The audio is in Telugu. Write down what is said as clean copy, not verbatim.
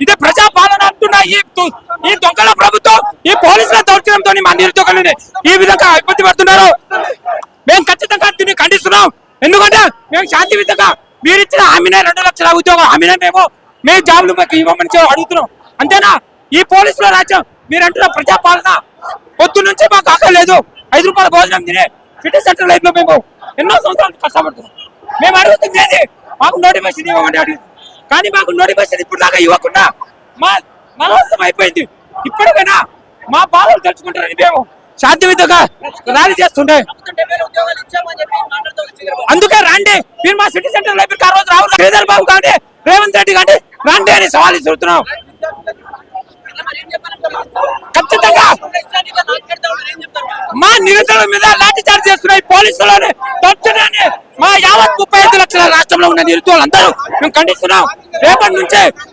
ఇది ప్రజాపాలన అంటున్నా ఈ దొంగల ప్రభుత్వం ఈ పోలీసుల దౌర్జన్యంతో మా నిరుద్యోగులని ఈ విధంగా ఇబ్బంది పడుతున్నారు. మేము ఖచ్చితంగా దీన్ని ఖండిస్తున్నాం. ఎందుకంటే మేము శాంతియుతంగా మీరు ఇచ్చిన హామీనే 2 లక్షల ఉద్యోగం హామీనే మేము జాబులు ఇవ్వమని అడుగుతున్నాం. అంతేనా? ఈ పోలీసుల రాజ్యం మీరు అంటున్న ప్రజాపాలన పొద్దు నుంచి మాకు ఆకలేదు. 5 రూపాయల భోజనం తినే సిటీ సెంటర్ లైఫ్ లో మేము ఎన్నో సంవత్సరాలు కష్టపడుతున్నాం. మేము అడుగుతుంది ఏది మాకు నోటిఫికేషన్ ఇవ్వమని అడుగుతుంది. కానీ మాకు నోటిఫికేషన్ ఇప్పుడు దాకా ఇవ్వకుండా మా నలవసం అయిపోయింది. ఇప్పటికైనా మా బాధలు తెలుసుకుంటారని మేము శాంతియుతంగా ర్యాలీ చేస్తుండే. అందుకే రండి మీరు మా సిటీ సెంటర్ లైబ్రరీకి ఆ రోజు రావు శ్రీధర్ బాబు కానీ రేవంత్ రెడ్డి కానీ రండి అని సవాల్ ఇస్తున్నాం. ఖచ్చితంగా మా నిరుద్యోగుల మీద లాఠీ చార్జ్ చేస్తున్నాయి పోలీసులని తక్షణాన్ని మా యావత్ 35 లక్షల రాష్ట్రంలో ఉన్న నిరుద్యోగులు అందరూ మేము ఖండిస్తున్నాం. రేపటి నుంచే